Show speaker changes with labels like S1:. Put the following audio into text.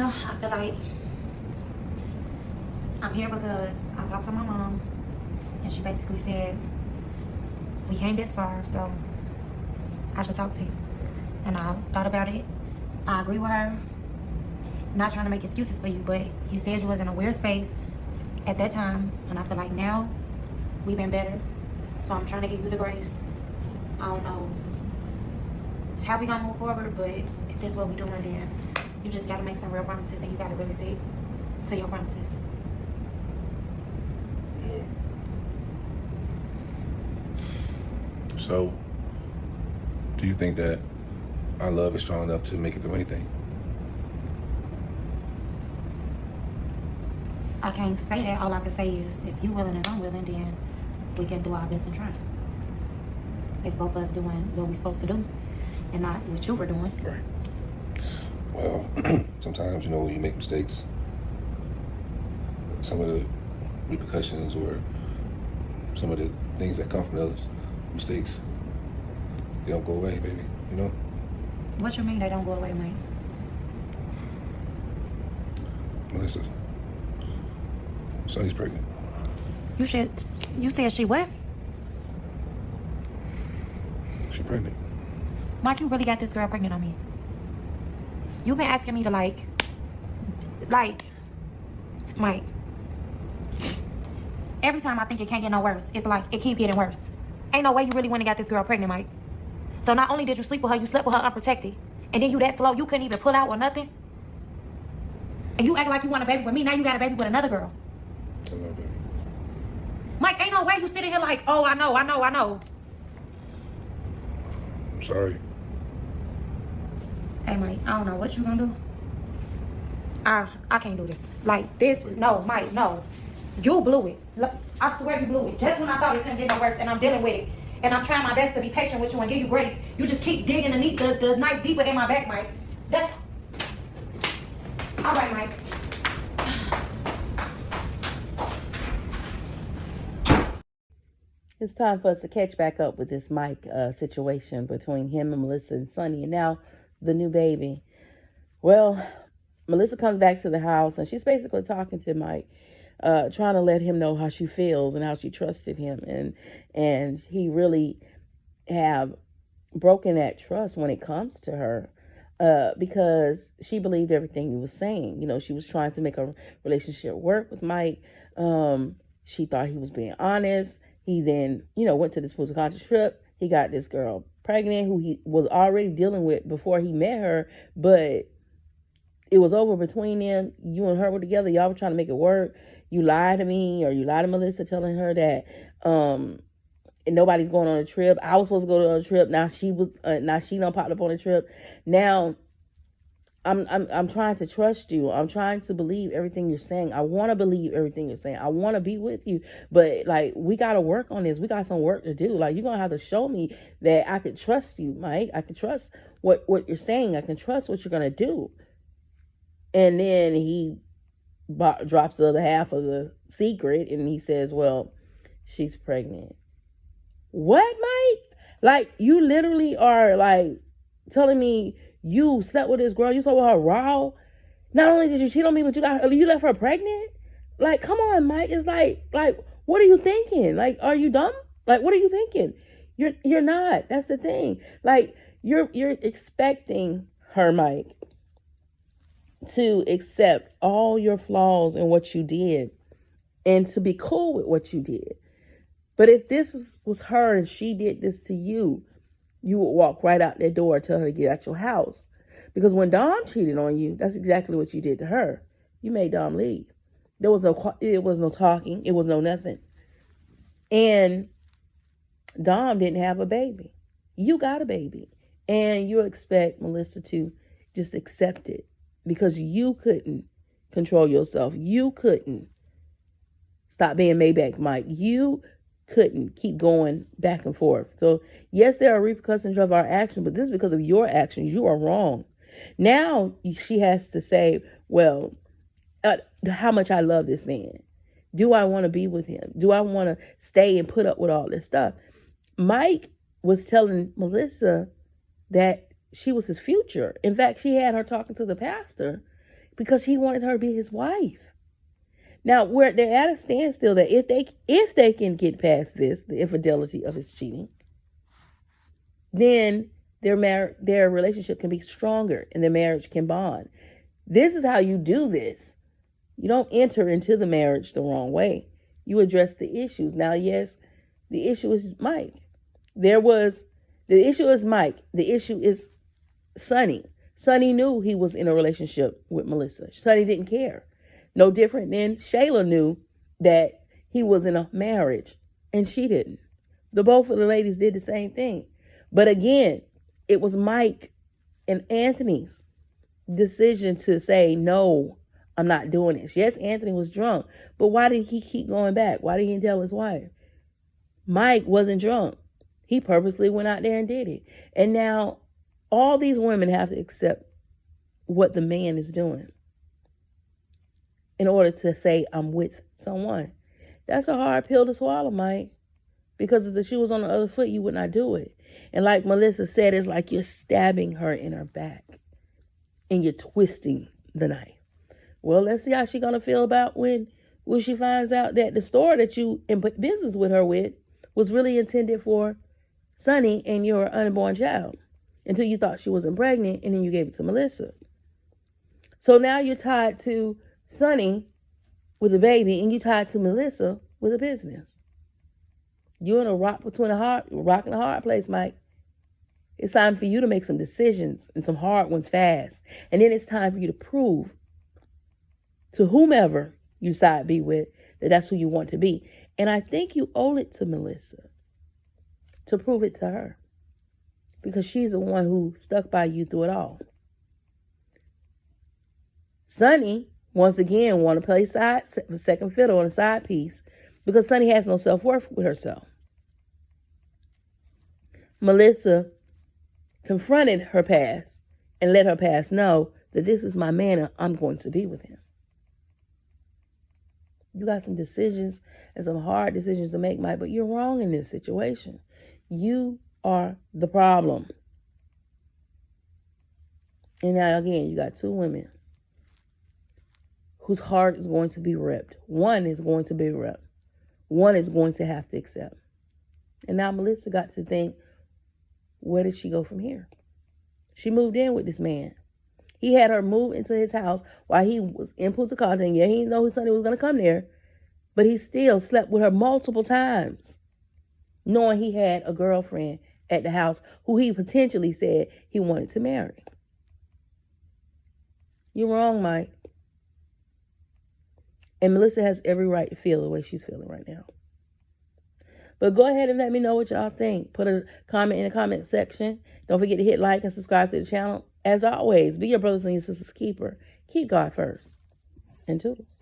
S1: Well, I feel like I'm here because I talked to my mom, and she basically said, we came this far, so I should talk to you. And I thought about it. I agree with her. Not trying to make excuses for you, but you said you was in a weird space at that time, and I feel like now we've been better. So I'm trying to give you the grace. I don't know how we gonna move forward, but if this is what we doing, then you just gotta make some real promises, and you gotta really stick to your promises.
S2: Yeah. So, do you think that our love is strong enough to make it through anything?
S1: I can't say that. All I can say is, if you willing and I'm willing, then we can do our best and try. If both of us doing what we're supposed to do, and not what you were doing.
S2: Right. Well, sometimes, you make mistakes. Some of the repercussions or some of the things that come from those mistakes, they don't go away, baby,
S1: What you mean they don't go away, Mike?
S2: Melissa, Sonny's pregnant.
S1: You said she what?
S2: She's pregnant.
S1: Mike, you really got this girl pregnant on me. You've been asking me to like, Mike. Every time I think it can't get no worse, it's like it keeps getting worse. Ain't no way you really went and got this girl pregnant, Mike. So not only did you sleep with her, you slept with her unprotected. And then you that slow, you couldn't even pull out or nothing. And you act like you want a baby with me, now you got a baby with another girl.
S2: I know, baby.
S1: Mike, ain't no way you sitting here like, oh, I know.
S2: I'm sorry.
S1: Hey, Mike, I don't know what you gonna do. I can't do this. Like this, no, Mike, no. You blew it. Look, I swear you blew it. Just when I thought it couldn't get no worse, and I'm dealing with it. And I'm trying my best to be patient with you and give you grace. You just keep digging the knife deeper in my back, Mike. That's... All right, Mike.
S3: It's time for us to catch back up with this Mike situation between him and Melissa and Sonny, and now the new baby. Well, Melissa comes back to the house, and she's basically talking to Mike, trying to let him know how she feels and how she trusted him, and he really have broken that trust when it comes to her, because she believed everything he was saying. She was trying to make a relationship work with Mike. She thought he was being honest. He then, went to this post-conscious trip. He got this girl pregnant who he was already dealing with before he met her, but it was over between them. You and her were together. Y'all were trying to make it work. You lied to me, or you lied to Melissa, telling her that nobody's going on a trip. I was supposed to go on a trip. Now she done popped up on a trip. Now I'm trying to trust you. I'm trying to believe everything you're saying. I want to believe everything you're saying. I want to be with you. But, we got to work on this. We got some work to do. You're going to have to show me that I could trust you, Mike. I can trust what you're saying. I can trust what you're going to do. And then he drops the other half of the secret, and he says, well, she's pregnant. What, Mike? You literally are, telling me you slept with this girl, you slept with her raw. Not only did you cheat on me, but you left her pregnant? Come on, Mike. It's what are you thinking? Are you dumb? What are you thinking? You're not. That's the thing. You're expecting her, Mike, to accept all your flaws and what you did and to be cool with what you did. But if this was her and she did this to you, you would walk right out that door and tell her to get out your house. Because when Dom cheated on you, that's exactly what you did to her. You made Dom leave. It was no talking. It was no nothing. And Dom didn't have a baby. You got a baby. And you expect Melissa to just accept it because you couldn't control yourself. You couldn't stop being Maybach Mike. You couldn't keep going back and forth. So yes, there are repercussions of our action, but this is because of your actions. You are wrong. Now she has to say, well, how much I love this man. Do I want to be with him? Do I want to stay and put up with all this stuff? Mike was telling Melissa that she was his future. In fact, she had her talking to the pastor because he wanted her to be his wife. Now, where they're at a standstill that if they can get past this, the infidelity of his cheating, then their relationship can be stronger and their marriage can bond. This is how you do this. You don't enter into the marriage the wrong way. You address the issues. Now, yes, the issue is Mike. The issue is Mike. The issue is Sonny. Sonny knew he was in a relationship with Melissa. Sonny didn't care. No different than Shayla knew that he was in a marriage and she didn't. Both of the ladies did the same thing. But again, it was Mike and Anthony's decision to say, no, I'm not doing this. Yes, Anthony was drunk, but why did he keep going back? Why didn't he tell his wife? Mike wasn't drunk. He purposely went out there and did it. And now all these women have to accept what the man is doing in order to say, I'm with someone. That's a hard pill to swallow, Mike. Because if the shoe was on the other foot, you would not do it. And like Melissa said, it's like you're stabbing her in her back and you're twisting the knife. Well, let's see how she's going to feel about when she finds out that the store that you in business with her with was really intended for Sonny and your unborn child, until you thought she wasn't pregnant and then you gave it to Melissa. So now you're tied to Sonny with a baby and you tied to Melissa with a business. You're in a rock and a hard place, Mike. It's time for you to make some decisions and some hard ones fast. And then it's time for you to prove to whomever you decide to be with that that's who you want to be. And I think you owe it to Melissa to prove it to her, because she's the one who stuck by you through it all. Sonny, once again, want to play second fiddle on a side piece because Sonny has no self-worth with herself. Melissa confronted her past and let her past know that this is my man and I'm going to be with him. You got some decisions and some hard decisions to make, Mike, but you're wrong in this situation. You are the problem. And now, again, you got two women whose heart is going to be ripped. One is going to be ripped. One is going to have to accept. And now Melissa got to think, where did she go from here? She moved in with this man. He had her move into his house while he was in Punta Cana. And yeah, he didn't know his son was going to come there. But he still slept with her multiple times, knowing he had a girlfriend at the house who he potentially said he wanted to marry. You're wrong, Mike. And Melissa has every right to feel the way she's feeling right now. But go ahead and let me know what y'all think. Put a comment in the comment section. Don't forget to hit like and subscribe to the channel. As always, be your brothers and your sisters' keeper. Keep God first. And toodles.